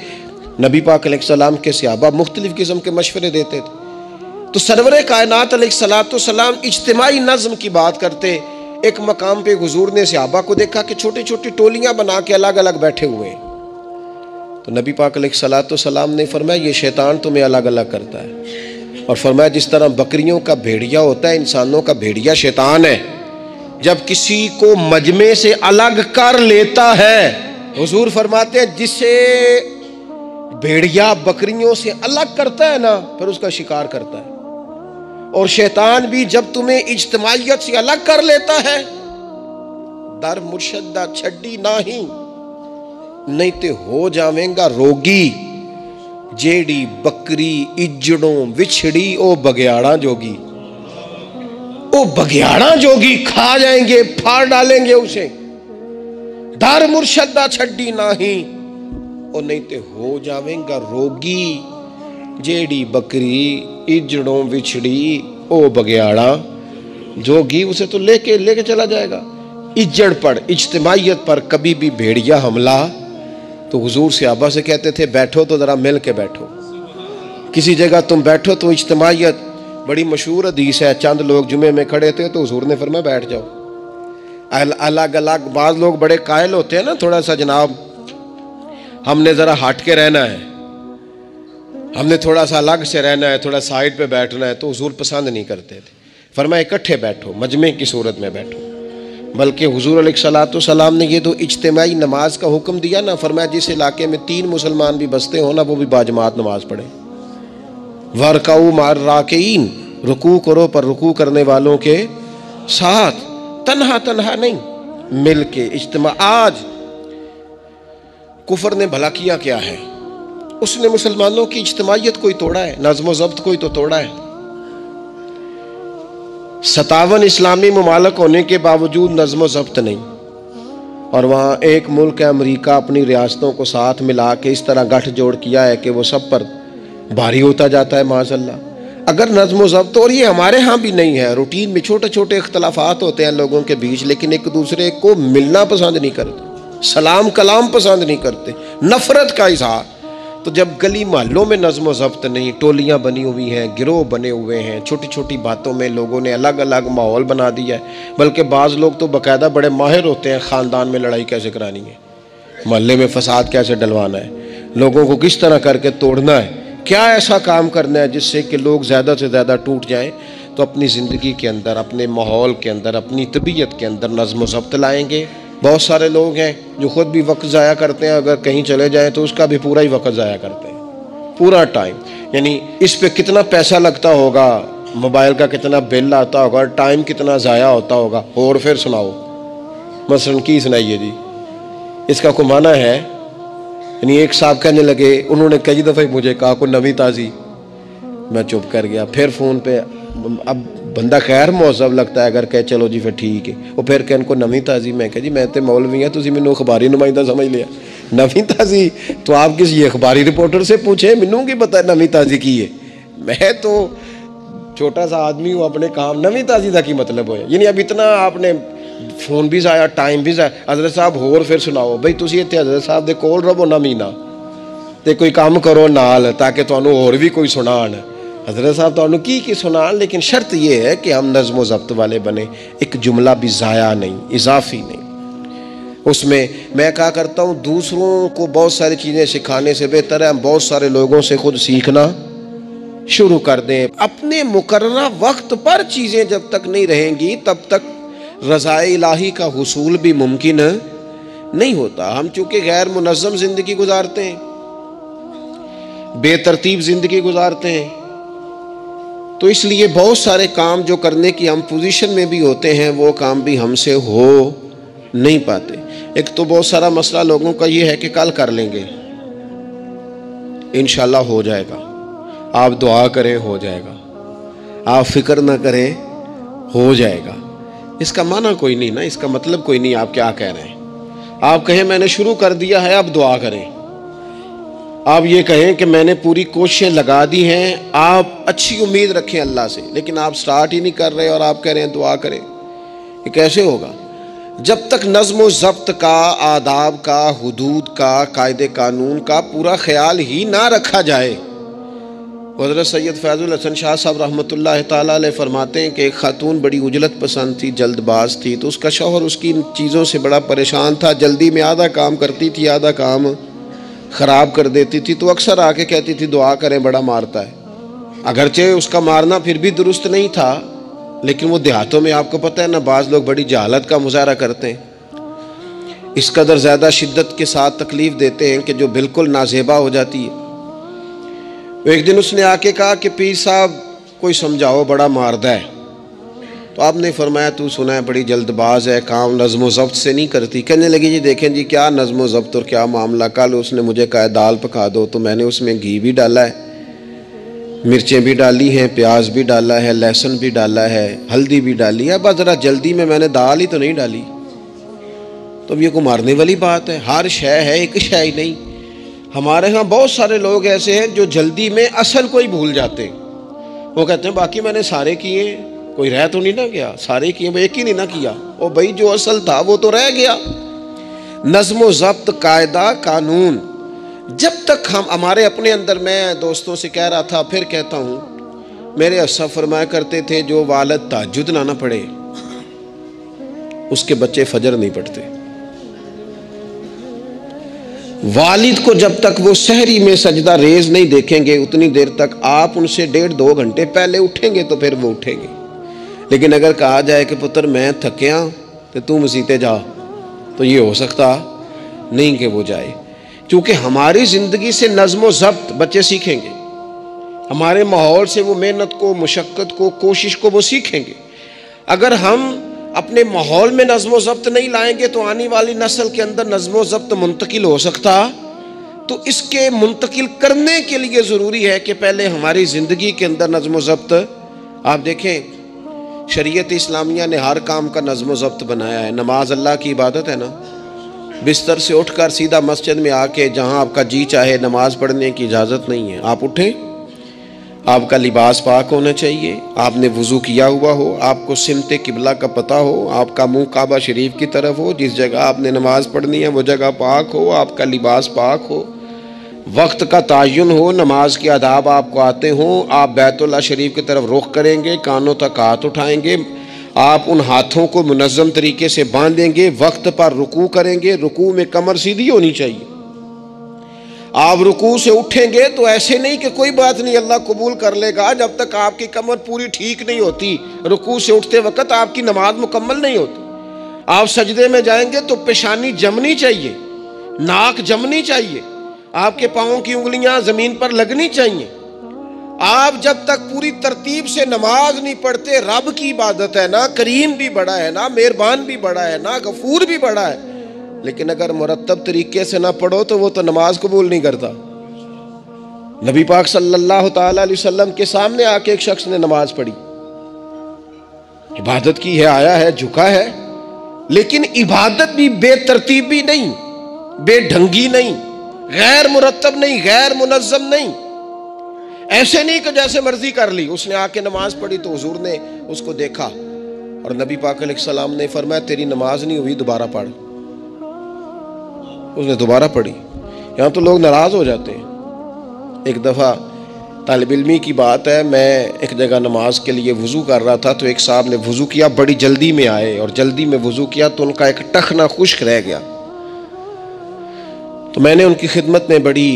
نبی پاک علیہ السلام کے صحابہ مختلف قسم کے مشورے دیتے تھے۔ تو سرور کائنات علیہ الصلوۃ والسلام اجتماعی نظم کی بات کرتے۔ ایک مقام پہ حضور نے صحابہ کو دیکھا کہ چھوٹی چھوٹی ٹولیاں بنا کے الگ الگ بیٹھے ہوئے ہیں، تو نبی پاک علیہ الصلوۃ والسلام نے فرمایا یہ شیطان تمہیں الگ الگ کرتا ہے، اور فرمایا جس طرح بکریوں کا بھیڑیا ہوتا ہے، انسانوں کا بھیڑیا شیطان ہے، جب کسی کو مجمع سے الگ کر لیتا ہے، حضور فرماتے ہیں جسے بھیڑیا بکریوں سے الگ کرتا ہے نا پھر اس کا شکار کرتا ہے، اور شیطان بھی جب تمہیں اجتماعیت سے الگ کر لیتا ہے، در مرشدہ چھڈی نہیں تے ہو جاویں گا روگی، جیڑی بکری اجڑوں وچھڑی او بگیاڑا جوگی، او بگیاڑا جوگی کھا جائیں گے، پھاڑ ڈالیں گے اسے۔ در مرشدہ چھڈی او نہیں تے ہو جاویں گا روگی، جیڑی بکری اجڑوں وچھڑی او بگیاڑا جوگی، اسے تو لے کے چلا جائے گا۔ اجڑ پر، اجتماعیت پر کبھی بھی بھیڑیا حملہ، تو حضور صحابہ سے کہتے تھے بیٹھو تو ذرا مل کے بیٹھو، کسی جگہ تم بیٹھو تو اجتماعیت، بڑی مشہور حدیث ہے، چند لوگ جمعے میں کھڑے تھے تو حضور نے فرمایا بیٹھ جاؤ. الگ الگ بعض لوگ بڑے قائل ہوتے ہیں نا، تھوڑا سا جناب ہم نے ذرا ہٹ کے رہنا ہے، ہم نے تھوڑا سا الگ سے رہنا ہے، تھوڑا سائڈ پہ بیٹھنا ہے، تو حضور پسند نہیں کرتے تھے. فرمایا اکٹھے بیٹھو، مجمع کی صورت میں بیٹھو. بلکہ حضور علیہ الصلوۃ والسلام نے یہ تو اجتماعی نماز کا حکم دیا نا، فرمایا جس علاقے میں 3 مسلمان بھی بستے ہوں نا، وہ بھی باجماعت نماز پڑھیں. وَارْكَعُوا مَعَ الرَّاكِعِينَ، رکوع کرو پر رکوع کرنے والوں کے ساتھ، تنہا تنہا نہیں، مل کے اجتماع. آج کفر نے بھلا کیا کیا ہے؟ اس نے مسلمانوں کی اجتماعیت کوئی توڑا ہے، نظم و ضبط کوئی تو توڑا ہے. 57 اسلامی ممالک ہونے کے باوجود نظم و ضبط نہیں، اور وہاں ایک ملک ہے امریکہ اپنی ریاستوں کو ساتھ ملا کے اس طرح گٹھ جوڑ کیا ہے کہ وہ سب پر بھاری ہوتا جاتا ہے معاذ اللہ. اگر نظم و ضبط، اور یہ ہمارے ہاں بھی نہیں ہے، روٹین میں چھوٹے چھوٹے اختلافات ہوتے ہیں لوگوں کے بیچ، لیکن ایک دوسرے کو ملنا پسند نہیں کرتے، سلام کلام پسند نہیں کرتے، نفرت کا اظہار. تو جب گلی محلوں میں نظم و ضبط نہیں، ٹولیاں بنی ہوئی ہیں، گروہ بنے ہوئے ہیں، چھوٹی چھوٹی باتوں میں لوگوں نے الگ الگ ماحول بنا دیا ہے. بلکہ بعض لوگ تو باقاعدہ بڑے ماہر ہوتے ہیں خاندان میں لڑائی کیسے کرانی ہے، محلے میں فساد کیسے ڈلوانا ہے، لوگوں کو کس طرح کر کے توڑنا ہے، کیا ایسا کام کرنا ہے جس سے کہ لوگ زیادہ سے زیادہ ٹوٹ جائیں. تو اپنی زندگی کے اندر، اپنے ماحول کے اندر، اپنی طبیعت کے اندر نظم و ضبط لائیں گے. بہت سارے لوگ ہیں جو خود بھی وقت ضائع کرتے ہیں، اگر کہیں چلے جائیں تو اس کا بھی پورا ہی وقت ضائع کرتے ہیں، پورا ٹائم. یعنی اس پہ کتنا پیسہ لگتا ہوگا، موبائل کا کتنا بل آتا ہوگا، ٹائم کتنا ضائع ہوتا ہوگا. اور پھر سناؤ، مثلاً کی سنائیے جی، اس کا کوئی معنی ہے؟ یعنی ایک صاحب کہنے لگے، انہوں نے کئی دفعہ مجھے کہا کوئی نوی تازی، میں چپ کر گیا. پھر فون پہ اب بندہ خیر مہذب لگتا ہے اگر کہے چلو جی پھر ٹھیک ہے، وہ پھر کہ ان کو نوی تازی. میں کہا جی میں تے مولوی ہیں، تسی مینوں اخباری نمائندہ سمجھ لیا. نوی تازی تو آپ کسی اخباری رپورٹر سے پوچھیں، مینوں کی پتہ ہے نوی تازی کی ہے، میں تو چھوٹا سا آدمی ہوں، اپنے کام. نوی تازی کا کی مطلب ہے؟ یعنی اب اتنا آپ نے فون بھی ضائع، ٹائم بھی ضائع. حضرت صاحب ہور پھر سناؤ بھئی، تسی اتنے حضرت صاحب دے کول رہو نہ مہینہ تے کوئی کام کرو نال تاکہ تانوں اور بھی کوئی سنان. حضرت صاحب تانوں کی سنان، لیکن شرط یہ ہے کہ ہم نظم و ضبط والے بنے، ایک جملہ بھی ضائع نہیں، اضافی نہیں. اس میں میں کہا کرتا ہوں دوسروں کو بہت ساری چیزیں سکھانے سے بہتر ہے ہم بہت سارے لوگوں سے خود سیکھنا شروع کر دیں. اپنے مقررہ وقت پر چیزیں جب تک نہیں رہیں گی تب تک رضائے الہی کا حصول بھی ممکن نہیں ہوتا. ہم چونکہ غیر منظم زندگی گزارتے ہیں، بے ترتیب زندگی گزارتے ہیں، تو اس لیے بہت سارے کام جو کرنے کی ہم پوزیشن میں بھی ہوتے ہیں وہ کام بھی ہم سے ہو نہیں پاتے. ایک تو بہت سارا مسئلہ لوگوں کا یہ ہے کہ کل کر لیں گے، انشاءاللہ ہو جائے گا. آپ دعا کریں ہو جائے گا، آپ فکر نہ کریں ہو جائے گا. اس کا معنی کوئی نہیں نا، اس کا مطلب کوئی نہیں. آپ کیا کہہ رہے ہیں؟ آپ کہیں میں نے شروع کر دیا ہے اب دعا کریں. آپ یہ کہیں کہ میں نے پوری کوششیں لگا دی ہیں، آپ اچھی امید رکھیں اللہ سے، لیکن آپ سٹارٹ ہی نہیں کر رہے اور آپ کہہ رہے ہیں دعا کریں. یہ کیسے ہوگا؟ جب تک نظم و ضبط کا، آداب کا، حدود کا، قاعدے قانون کا پورا خیال ہی نہ رکھا جائے. حضرت سید فیض الحسن شاہ صاحب رحمۃ اللہ تعالیٰ علیہ فرماتے ہیں کہ ایک خاتون بڑی عجلت پسند تھی، جلد باز تھی، تو اس کا شوہر اس کی ان چیزوں سے بڑا پریشان تھا. جلدی میں آدھا کام کرتی تھی، آدھا کام خراب کر دیتی تھی. تو اکثر آ کے کہتی تھی دعا کریں بڑا مارتا ہے. اگرچہ اس کا مارنا پھر بھی درست نہیں تھا، لیکن وہ دیہاتوں میں آپ کو پتہ ہے نا بعض لوگ بڑی جہالت کا مظاہرہ کرتے ہیں، اس قدر زیادہ شدت کے ساتھ تکلیف دیتے ہیں کہ جو بالکل نازیبا ہو جاتی ہے. ایک دن اس نے آ کے کہا کہ پیر صاحب کوئی سمجھاؤ بڑا ماردہ ہے. تو آپ نے فرمایا تو سنا ہے بڑی جلد باز ہے، کام نظم و ضبط سے نہیں کرتی. کہنے لگی جی دیکھیں جی کیا نظم و ضبط اور کیا معاملہ. کل اس نے مجھے کہا دال پکا دو تو میں نے اس میں گھی بھی ڈالا ہے، مرچیں بھی ڈالی ہیں، پیاز بھی ڈالا ہے، لہسن بھی ڈالا ہے، ہلدی بھی ڈالی ہے، بس ذرا جلدی میں نے دال ہی تو نہیں ڈالی. تو اب یہ کو مارنے والی بات ہے؟ ہر شے ہے، ایک شے ہی نہیں. ہمارے ہاں بہت سارے لوگ ایسے ہیں جو جلدی میں اصل کو ہی بھول جاتے ہیں. وہ کہتے ہیں باقی میں نے سارے کیے، کوئی رہ تو نہیں نہ گیا، سارے کیے ایک ہی نہیں نہ کیا. او بھائی جو اصل تھا وہ تو رہ گیا. نظم و ضبط، قاعدہ قانون جب تک ہم ہمارے اپنے اندر، میں دوستوں سے کہہ رہا تھا پھر کہتا ہوں، میرے اسا فرمایا کرتے تھے جو والد تہجد نہ پڑھے اس کے بچے فجر نہیں پڑھتے. والد کو جب تک وہ سحری میں سجدہ ریز نہیں دیکھیں گے اتنی دیر تک آپ ان سے 1.5-2 گھنٹے پہلے اٹھیں گے تو پھر وہ اٹھیں گے. لیکن اگر کہا جائے کہ پتر میں تھکیا تو تو مسیتے جا، تو یہ ہو سکتا نہیں کہ وہ جائے. کیونکہ ہماری زندگی سے نظم و ضبط بچے سیکھیں گے، ہمارے ماحول سے وہ محنت کو، مشقت کو، کوشش کو وہ سیکھیں گے. اگر ہم اپنے ماحول میں نظم و ضبط نہیں لائیں گے تو آنے والی نسل کے اندر نظم و ضبط منتقل ہو سکتا. تو اس کے منتقل کرنے کے لیے ضروری ہے کہ پہلے ہماری زندگی کے اندر نظم و ضبط. آپ دیکھیں شریعت اسلامیہ نے ہر کام کا نظم و ضبط بنایا ہے. نماز اللہ کی عبادت ہے نا، بستر سے اٹھ کر سیدھا مسجد میں آ کے جہاں آپ کا جی چاہے نماز پڑھنے کی اجازت نہیں ہے. آپ اٹھیں، آپ کا لباس پاک ہونا چاہیے، آپ نے وضو کیا ہوا ہو، آپ کو سمت قبلہ کا پتہ ہو، آپ کا منہ کعبہ شریف کی طرف ہو، جس جگہ آپ نے نماز پڑھنی ہے وہ جگہ پاک ہو، آپ کا لباس پاک ہو، وقت کا تعین ہو، نماز کے آداب آپ کو آتے ہوں، آپ بیت اللہ شریف کی طرف رخ کریں گے، کانوں تک ہاتھ اٹھائیں گے، آپ ان ہاتھوں کو منظم طریقے سے باندھیں گے، وقت پر رکوع کریں گے، رکوع میں کمر سیدھی ہونی چاہیے. آپ رکوع سے اٹھیں گے تو ایسے نہیں کہ کوئی بات نہیں اللہ قبول کر لے گا، جب تک آپ کی کمر پوری ٹھیک نہیں ہوتی رکوع سے اٹھتے وقت آپ کی نماز مکمل نہیں ہوتی. آپ سجدے میں جائیں گے تو پیشانی جمنی چاہیے، ناک جمنی چاہیے، آپ کے پاؤں کی انگلیاں زمین پر لگنی چاہیے. آپ جب تک پوری ترتیب سے نماز نہیں پڑھتے، رب کی عبادت ہے نا، کریم بھی بڑا ہے نا، مہربان بھی بڑا ہے نا، غفور بھی بڑا ہے، لیکن اگر مرتب طریقے سے نہ پڑھو تو وہ تو نماز قبول نہیں کرتا. نبی پاک صلی اللہ تعالی علیہ وسلم کے سامنے آ کے ایک شخص نے نماز پڑھی، عبادت کی ہے، آیا ہے، جھکا ہے، لیکن عبادت بھی بے ترتیب بھی نہیں، بے ڈھنگی نہیں، غیر مرتب نہیں، غیر منظم نہیں. ایسے نہیں کہ جیسے مرضی کر لی. اس نے آ کے نماز پڑھی تو حضور نے اس کو دیکھا اور نبی پاک علیہ السلام نے فرمایا تیری نماز نہیں ہوئی، دوبارہ پڑھ. اس نے دوبارہ پڑھی. یہاں تو لوگ ناراض ہو جاتے ہیں. ایک دفعہ طالب علمی کی بات ہے، میں ایک جگہ نماز کے لیے وضو کر رہا تھا تو ایک صاحب نے وضو کیا، بڑی جلدی میں آئے اور جلدی میں وضو کیا تو ان کا ایک ٹخنا خشک رہ گیا. تو میں نے ان کی خدمت میں بڑی،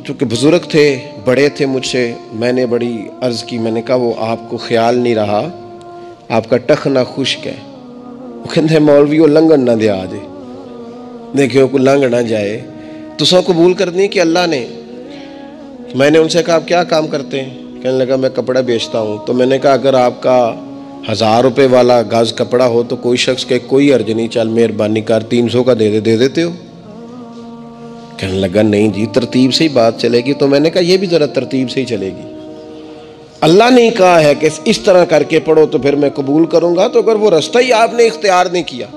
چونکہ بزرگ تھے، بڑے تھے مجھ سے، میں نے بڑی عرض کی. میں نے کہا وہ آپ کو خیال نہیں رہا، آپ کا ٹخنا خشک ہے. وہ کہتے ہیں مولوی وہ لنگن نہ دیا آجے، دیکھو کوئی لنگ نہ جائے. تو سو قبول کرنی کہ اللہ نے. میں نے ان سے کہا آپ کیا کام کرتے ہیں؟ کہنے لگا میں کپڑا بیچتا ہوں. تو میں نے کہا اگر آپ کا 1000 روپے والا گاز کپڑا ہو تو کوئی شخص کہ کوئی عرض نہیں، چل مہربانی کر 300 کا دے دیتے ہو. کہنے لگا نہیں جی ترتیب سے ہی بات چلے گی. تو میں نے کہا یہ بھی ذرا ترتیب سے ہی چلے گی. اللہ نے کہا ہے کہ اس طرح کر کے پڑھو تو پھر میں قبول کروں گا. تو اگر وہ رستہ ہی آپ نے اختیار نہیں کیا،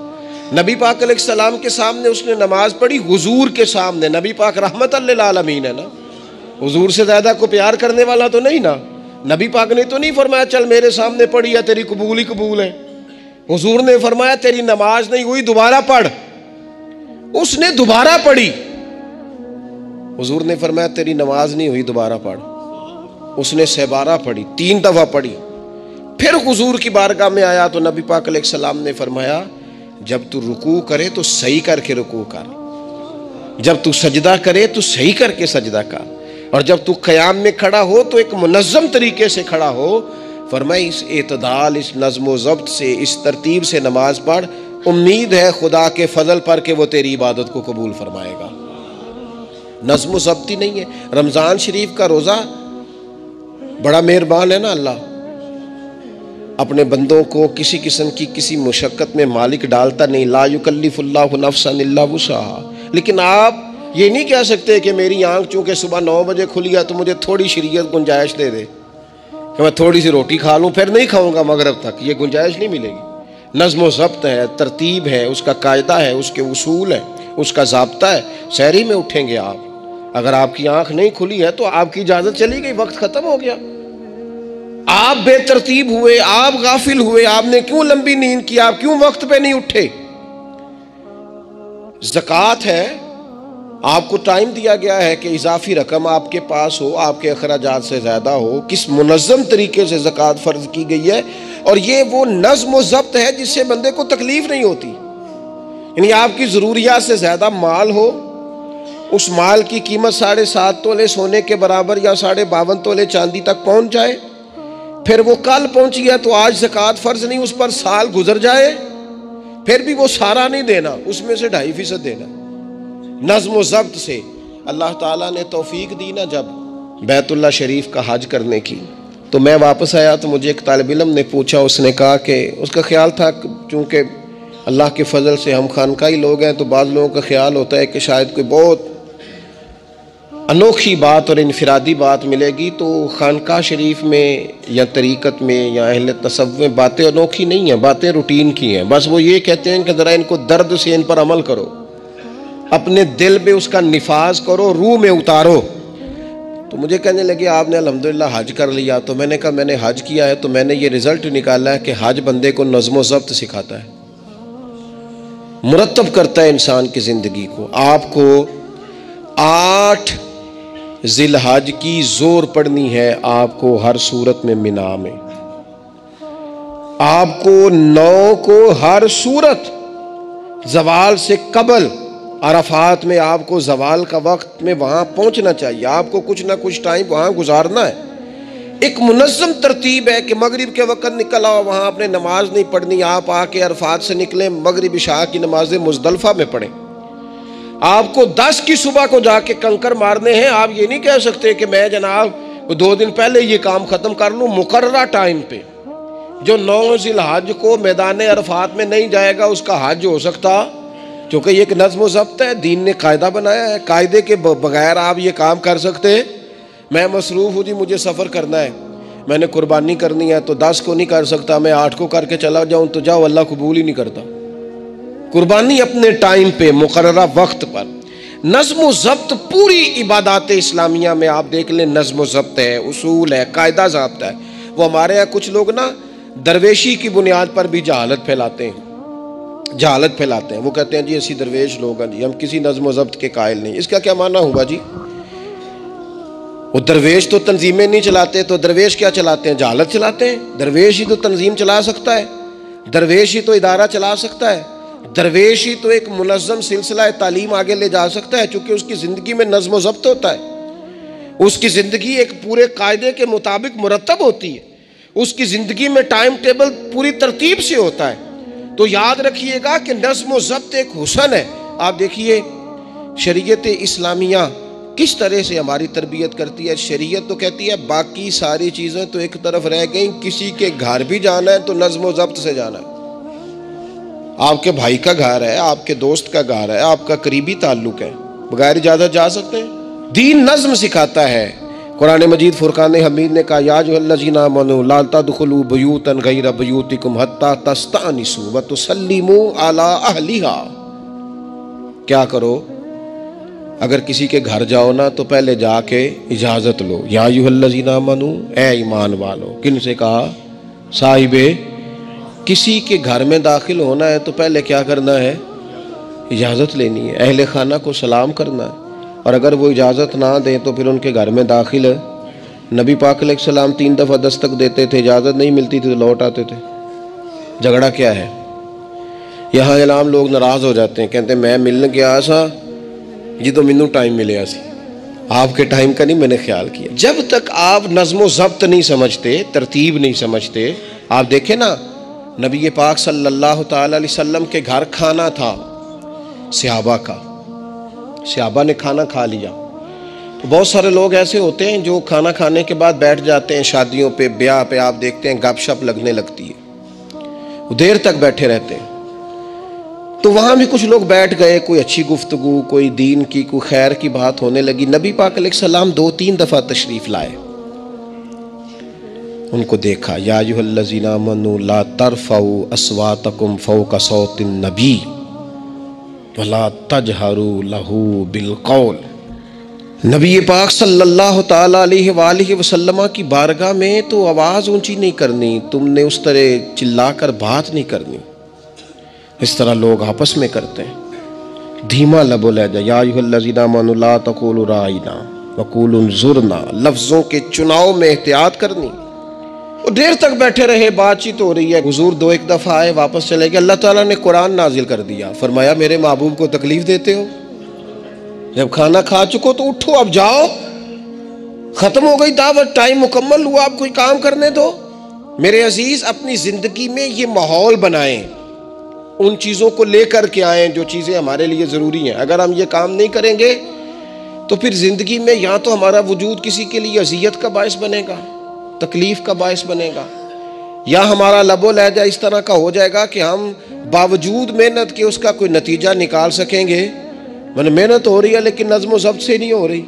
نبی پاک علیہ السلام کے سامنے اس نے نماز پڑھی، حضور کے سامنے. نبی پاک رحمت للعالمین ہے نا، حضور سے زیادہ کو پیار کرنے والا تو نہیں نا. نبی پاک نے تو نہیں فرمایا چل میرے سامنے پڑھی یا تیری قبول ہی قبول ہے. حضور نے فرمایا تیری نماز نہیں ہوئی، دوبارہ پڑھ. اس نے دوبارہ پڑھی. حضور نے فرمایا تیری نماز نہیں ہوئی، دوبارہ پڑھ. اس نے 7 پڑھی، 3 دفعہ پڑھی. پھر حضور کی بارگاہ میں آیا تو نبی پاک علیہ السلام نے فرمایا جب تو رکوع کرے تو صحیح کر کے رکوع کر، جب تو سجدہ کرے تو صحیح کر کے سجدہ کر، اور جب تو قیام میں کھڑا ہو تو ایک منظم طریقے سے کھڑا ہو. فرمایا اس اعتدال، اس نظم و ضبط سے، اس ترتیب سے نماز پڑھ، امید ہے خدا کے فضل پر کہ وہ تیری عبادت کو قبول فرمائے گا. نظم و ضبط ہی نہیں ہے. رمضان شریف کا روزہ بڑا مہربان ہے نا اللہ، اپنے بندوں کو کسی قسم کی کسی مشقت میں مالک ڈالتا نہیں. لا یکلف اللہ نفسا الا وسعها. لیکن آپ یہ نہیں کہہ سکتے کہ میری آنکھ چونکہ صبح 9 بجے کھلی ہے تو مجھے تھوڑی شریعت گنجائش دے دے کہ میں تھوڑی سی روٹی کھا لوں پھر نہیں کھاؤں گا مغرب تک. یہ گنجائش نہیں ملے گی. نظم و ضبط ہے، ترتیب ہے، اس کا قاعدہ ہے، اس کے اصول ہے، اس کا ضابطہ ہے. سحری میں اٹھیں گے آپ، اگر آپ کی آنکھ نہیں کھلی ہے تو آپ کی اجازت چلی گئی، وقت ختم ہو گیا. آپ بے ترتیب ہوئے، آپ غافل ہوئے، آپ نے کیوں لمبی نیند کی، آپ کیوں وقت پہ نہیں اٹھے. زکوٰۃ ہے، آپ کو ٹائم دیا گیا ہے کہ اضافی رقم آپ کے پاس ہو، آپ کے اخراجات سے زیادہ ہو، کس منظم طریقے سے زکوٰۃ فرض کی گئی ہے، اور یہ وہ نظم و ضبط ہے جس سے بندے کو تکلیف نہیں ہوتی. یعنی آپ کی ضروریات سے زیادہ مال ہو، اس مال کی قیمت 7.5 تولے سونے کے برابر یا 52.5 تولے چاندی تک پہنچ جائے، پھر وہ کل پہنچ گیا تو آج زکوٰۃ فرض نہیں، اس پر سال گزر جائے، پھر بھی وہ سارا نہیں دینا، اس میں سے 2.5% دینا. نظم و ضبط سے اللہ تعالیٰ نے توفیق دی نا جب بیت اللہ شریف کا حج کرنے کی. تو میں واپس آیا تو مجھے ایک طالب علم نے پوچھا، اس نے کہا کہ اس کا خیال تھا چونکہ اللہ کے فضل سے ہم خانقاہی لوگ ہیں تو بعض لوگوں کا خیال ہوتا ہے کہ شاید کوئی بہت انوکھی بات اور انفرادی بات ملے گی، تو خانقاہ شریف میں یا طریقت میں یا اہل تصوف میں باتیں انوکھی نہیں ہیں، باتیں روٹین کی ہیں. بس وہ یہ کہتے ہیں کہ ذرا ان کو درد سے ان پر عمل کرو، اپنے دل میں اس کا نفاذ کرو، روح میں اتارو. تو مجھے کہنے لگے آپ نے الحمدللہ حج کر لیا. تو میں نے کہا میں نے حج کیا ہے تو میں نے یہ رزلٹ نکالا ہے کہ حج بندے کو نظم و ضبط سکھاتا ہے، مرتب کرتا ہے انسان کی زندگی کو. آپ کو 8 ذی الحج کی زور پڑنی ہے، آپ کو ہر صورت میں مینا میں، آپ کو 9 کو ہر صورت زوال سے قبل عرفات میں آپ کو زوال کا وقت میں وہاں پہنچنا چاہیے، آپ کو کچھ نہ کچھ ٹائم وہاں گزارنا ہے. ایک منظم ترتیب ہے کہ مغرب کے وقت نکل آؤ، وہاں آپ نے نماز نہیں پڑھنی، آپ آ کے عرفات سے نکلیں، مغرب عشاء کی نمازیں مزدلفہ میں پڑھیں. آپ کو 10 کی صبح کو جا کے کنکر مارنے ہیں، آپ یہ نہیں کہہ سکتے کہ میں جناب 2 دن پہلے یہ کام ختم کر لوں. مقررہ ٹائم پہ جو 9 ذی الحج کو میدان عرفات میں نہیں جائے گا اس کا حج ہو سکتا، کیونکہ یہ ایک نظم و ضبط ہے، دین نے قاعدہ بنایا ہے، قاعدے کے بغیر آپ یہ کام کر سکتے. میں مصروف ہوں جی، مجھے سفر کرنا ہے، میں نے قربانی کرنی ہے تو 10 کو نہیں کر سکتا، میں 8 کو کر کے چلا جاؤں تو جاؤ، اللہ قبول ہی نہیں کرتا. قربانی اپنے ٹائم پہ مقررہ وقت پر. نظم و ضبط پوری عبادات اسلامیہ میں آپ دیکھ لیں، نظم و ضبط ہے، اصول ہے، قاعدہ ضابطہ ہے. وہ ہمارے یہاں کچھ لوگ نا درویشی کی بنیاد پر بھی جہالت پھیلاتے ہیں، وہ کہتے ہیں جی اسی درویش لوگ ہیں جی، ہم کسی نظم و ضبط کے قائل نہیں. اس کا کیا معنی ہوا جی؟ وہ درویش تو تنظیمیں نہیں چلاتے، تو درویش کیا چلاتے ہیں؟ جہالت چلاتے ہیں. درویش ہی تو تنظیم چلا سکتا ہے، درویش ہی تو ادارہ چلا سکتا ہے، درویش ہی تو ایک منظم سلسلہ تعلیم آگے لے جا سکتا ہے، چونکہ اس کی زندگی میں نظم و ضبط ہوتا ہے، اس کی زندگی ایک پورے قاعدے کے مطابق مرتب ہوتی ہے، اس کی زندگی میں ٹائم ٹیبل پوری ترتیب سے ہوتا ہے. تو یاد رکھیے گا کہ نظم و ضبط ایک حسن ہے. آپ دیکھیے شریعت اسلامیہ کس طرح سے ہماری تربیت کرتی ہے. شریعت تو کہتی ہے باقی ساری چیزیں تو ایک طرف رہ گئیں، کسی کے گھر بھی جانا ہے تو نظم و ضبط سے جانا ہے. آپ کے بھائی کا گھر ہے، آپ کے دوست کا گھر ہے، آپ کا قریبی تعلق ہے، بغیر اجازت جا سکتے ہیں؟ دین نظم سکھاتا ہے. قرآن مجید فرقان حمید نے کہا یا ایھا الذین آمنوا لا تدخلوا بیوتا غیر بیوتکم حتی تستأنسوا وتسلموا علی اہلھا. کیا کرو؟ اگر کسی کے گھر جاؤ نا تو پہلے جا کے اجازت لو. یا ایھا الذین آمنوا، اے ایمان والو. کن سے کہا؟ صاحب کسی کے گھر میں داخل ہونا ہے تو پہلے کیا کرنا ہے؟ اجازت لینی ہے. اہل خانہ کو سلام کرنا ہے، اور اگر وہ اجازت نہ دیں تو پھر ان کے گھر میں داخل ہے. نبی پاک علیہ السلام 3 دفعہ دستک دیتے تھے، اجازت نہیں ملتی تھی تو لوٹ آتے تھے. جھگڑا کیا ہے؟ یہاں عام لوگ ناراض ہو جاتے ہیں، کہتے ہیں میں ملنے گیا سا جی تو مینوں ٹائم ملیا سی، آپ کے ٹائم کا نہیں میں نے خیال کیا. جب تک آپ نظم و ضبط نہیں سمجھتے، ترتیب نہیں سمجھتے. آپ دیکھیں نا نبی پاک صلی اللہ تعالی علیہ وسلم کے گھر کھانا تھا صحابہ کا، صحابہ نے کھانا کھا لیا. تو بہت سارے لوگ ایسے ہوتے ہیں جو کھانا کھانے کے بعد بیٹھ جاتے ہیں، شادیوں پہ بیاہ پہ آپ دیکھتے ہیں گپ شپ لگنے لگتی ہے، وہ دیر تک بیٹھے رہتے ہیں. تو وہاں بھی کچھ لوگ بیٹھ گئے، کوئی اچھی گفتگو، کوئی دین کی، کوئی خیر کی بات ہونے لگی. نبی پاک علیہ السلام 2-3 دفعہ تشریف لائے، ان کو دیکھا. یا ایھا الذین آمنوا لا ترفعوا اصواتکم فوق صوت النبی ولا تجہروا لہ بالقول. نبی پاک صلی اللہ تعالی علیہ وآلہ وسلم کی بارگاہ میں تو آواز اونچی نہیں کرنی، تم نے اس طرح چلا کر بات نہیں کرنی، اس طرح لوگ آپس میں کرتے ہیں. دھیما لب و لہجہ، یا ایھا الذین آمنوا لا تقولوا رائنا وقولوا انظرنا، لفظوں کے چناؤ میں احتیاط کرنی. وہ دیر تک بیٹھے رہے، بات چیت ہو رہی ہے، حضور دو ایک دفعہ آئے، واپس چلے گئے. اللہ تعالیٰ نے قرآن نازل کر دیا، فرمایا میرے محبوب کو تکلیف دیتے ہو؟ جب کھانا کھا چکو تو اٹھو، اب جاؤ، ختم ہو گئی دعوت، ٹائم مکمل ہوا، اب کوئی کام کرنے دو. میرے عزیز، اپنی زندگی میں یہ ماحول بنائیں، ان چیزوں کو لے کر کے آئیں جو چیزیں ہمارے لیے ضروری ہیں. اگر ہم یہ کام نہیں کریں گے تو پھر زندگی میں یا تو ہمارا وجود کسی کے لیے اذیت کا باعث بنے گا، تکلیف کا باعث بنے گا، یا ہمارا لب و لہجہ اس طرح کا ہو جائے گا کہ ہم باوجود محنت کے اس کا کوئی نتیجہ نکال سکیں گے. محنت ہو رہی ہے لیکن نظم و ضبط سے نہیں ہو رہی،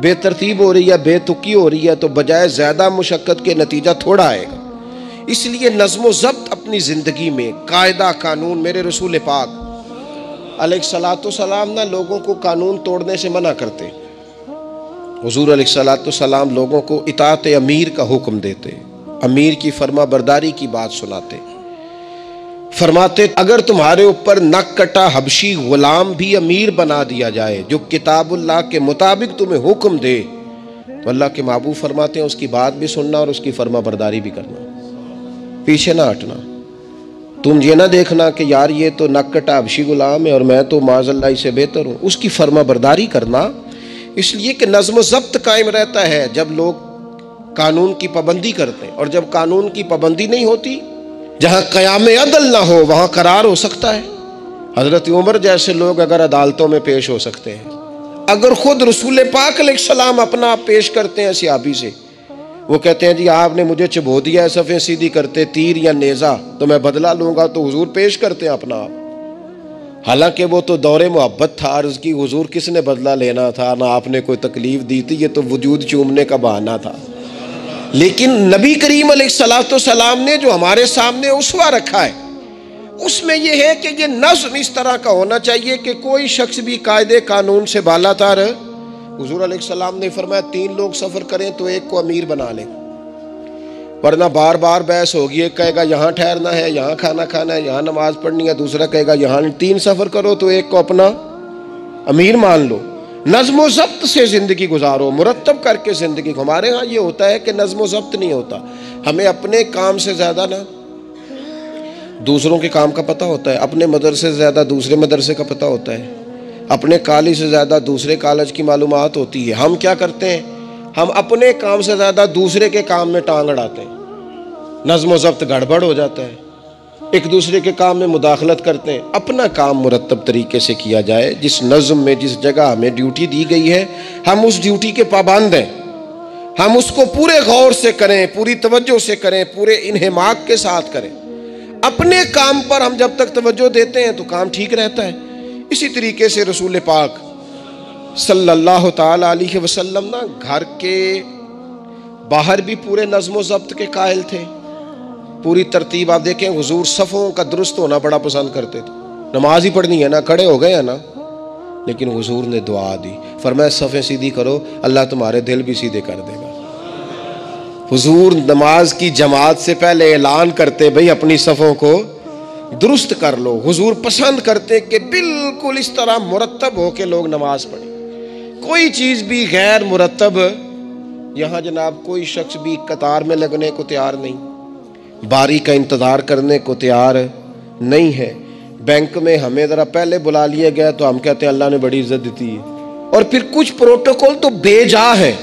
بے ترتیب ہو رہی ہے، بے تکی ہو رہی ہے، تو بجائے زیادہ مشقت کے نتیجہ تھوڑا آئے گا. اس لیے نظم و ضبط اپنی زندگی میں، قاعدہ قانون. میرے رسول پاک علیہ الصلوۃ والسلام نہ لوگوں کو قانون توڑنے سے منع کرتے. حضور علیہ الصلوۃ والسلام لوگوں کو اطاعت امیر کا حکم دیتے، امیر کی فرما برداری کی بات سناتے. فرماتے اگر تمہارے اوپر نک کٹا حبشی غلام بھی امیر بنا دیا جائے جو کتاب اللہ کے مطابق تمہیں حکم دے، تو اللہ کے محبوب فرماتے ہیں اس کی بات بھی سننا اور اس کی فرما برداری بھی کرنا، پیچھے نہ ہٹنا. تم یہ نہ دیکھنا کہ یار یہ تو نک کٹا حبشی غلام ہے اور میں تو معاذ اللہ اس سے بہتر ہوں. اس کی فرما برداری کرنا، اس لیے کہ نظم و ضبط قائم رہتا ہے جب لوگ قانون کی پابندی کرتے ہیں. اور جب قانون کی پابندی نہیں ہوتی، جہاں قیام عدل نہ ہو وہاں قرار ہو سکتا ہے. حضرت عمر جیسے لوگ اگر عدالتوں میں پیش ہو سکتے ہیں، اگر خود رسول پاک علیہ السلام اپنا آپ پیش کرتے ہیں صحابی سے، وہ کہتے ہیں جی آپ نے مجھے چبھو دیا ہے صفیں سیدھی کرتے تیر یا نیزہ، تو میں بدلہ لوں گا، تو حضور پیش کرتے ہیں اپنا آپ. حالانکہ وہ تو دور محبت تھا، عرض کی حضور کس نے بدلہ لینا تھا، نہ آپ نے کوئی تکلیف دی تھی، یہ تو وجود چومنے کا بہانہ تھا. لیکن نبی کریم علیہ الصلوۃ والسلام نے جو ہمارے سامنے اسوہ رکھا ہے، اس میں یہ ہے کہ یہ نظم اس طرح کا ہونا چاہیے کہ کوئی شخص بھی قاعدے قانون سے بالا تر. حضور علیہ السلام نے فرمایا 3 لوگ سفر کریں تو ایک کو امیر بنا لیں، ورنہ بار بار بحث ہوگی. ایک کہے گا یہاں ٹھہرنا ہے، یہاں کھانا کھانا ہے، یہاں نماز پڑھنی ہے، دوسرا کہے گا یہاں. 3 سفر کرو تو ایک کو اپنا امیر مان لو. نظم و ضبط سے زندگی گزارو، مرتب کر کے زندگی. ہمارے ہاں یہ ہوتا ہے کہ نظم و ضبط نہیں ہوتا. ہمیں اپنے کام سے زیادہ نا دوسروں کے کام کا پتہ ہوتا ہے، اپنے مدرسے سے زیادہ دوسرے مدرسے کا پتہ ہوتا ہے، اپنے کالج سے زیادہ دوسرے کالج کی معلومات ہوتی ہے. ہم کیا کرتے ہیں؟ ہم اپنے کام سے زیادہ دوسرے کے کام میں ٹانگ اڑاتے ہیں، نظم و ضبط گڑبڑ ہو جاتا ہے، ایک دوسرے کے کام میں مداخلت کرتے ہیں. اپنا کام مرتب طریقے سے کیا جائے. جس نظم میں جس جگہ ہمیں ڈیوٹی دی گئی ہے ہم اس ڈیوٹی کے پابند ہیں، ہم اس کو پورے غور سے کریں، پوری توجہ سے کریں، پورے انہماک کے ساتھ کریں. اپنے کام پر ہم جب تک توجہ دیتے ہیں تو کام ٹھیک رہتا ہے. اسی طریقے سے رسول پاک صلی اللہ تعالی علیہ وسلم نا گھر کے باہر بھی پورے نظم و ضبط کے قائل تھے، پوری ترتیب. آپ دیکھیں حضور صفوں کا درست ہونا بڑا پسند کرتے تھے. نماز ہی پڑھنی ہے نا، کھڑے ہو گئے ہیں نا، لیکن حضور نے دعا دی، فرمایا صفیں سیدھی کرو، اللہ تمہارے دل بھی سیدھے کر دے گا. حضور نماز کی جماعت سے پہلے اعلان کرتے بھئی اپنی صفوں کو درست کر لو. حضور پسند کرتے کہ بالکل اس طرح مرتب ہو کے لوگ نماز پڑھیں. کوئی چیز بھی غیر مرتب، یہاں جناب کوئی شخص بھی قطار میں لگنے کو تیار نہیں، باری کا انتظار کرنے کو تیار نہیں ہے. بینک میں ہمیں ذرا پہلے بلا لیا گیا تو ہم کہتے ہیں اللہ نے بڑی عزت دیتی ہے. اور پھر کچھ پروٹوکول تو بے جا ہے،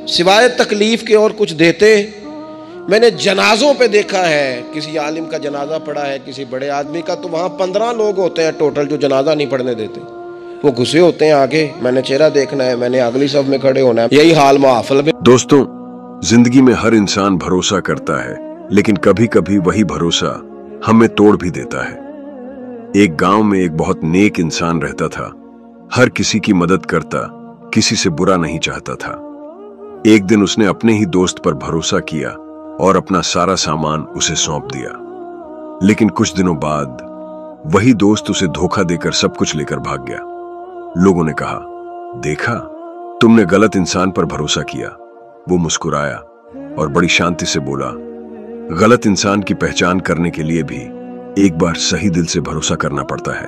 سوائے تکلیف کے اور کچھ دیتے. میں نے جنازوں پہ دیکھا ہے، کسی عالم کا جنازہ پڑھا ہے، کسی بڑے آدمی کا، تو وہاں 15 لوگ ہوتے ہیں ٹوٹل جو جنازہ نہیں پڑھنے دیتے. وہ گھسے ہوتے ہیں آگے، میں نے چہرہ دیکھنا ہے، میں نے اگلی صف میں کھڑے ہونا ہے. یہی حال محافل میں. دوستوں، زندگی میں ہر انسان بھروسہ کرتا ہے، لیکن کبھی کبھی وہی بھروسہ ہمیں توڑ بھی دیتا ہے. ایک گاؤں میں ایک بہت نیک انسان رہتا تھا، ہر کسی کی مدد کرتا، کسی سے برا نہیں چاہتا تھا. ایک دن اس نے اپنے ہی دوست پر بھروسہ کیا اور اپنا سارا سامان اسے سونپ دیا. لیکن کچھ دنوں بعد وہی دوست اسے دھوکہ دے کر سب کچھ لے کر بھاگ گیا. لوگوں نے کہا، دیکھا تم نے غلط انسان پر بھروسہ کیا. وہ مسکرایا اور بڑی شانتی سے بولا، غلط انسان کی پہچان کرنے کے لیے بھی ایک بار صحیح دل سے بھروسہ کرنا پڑتا ہے.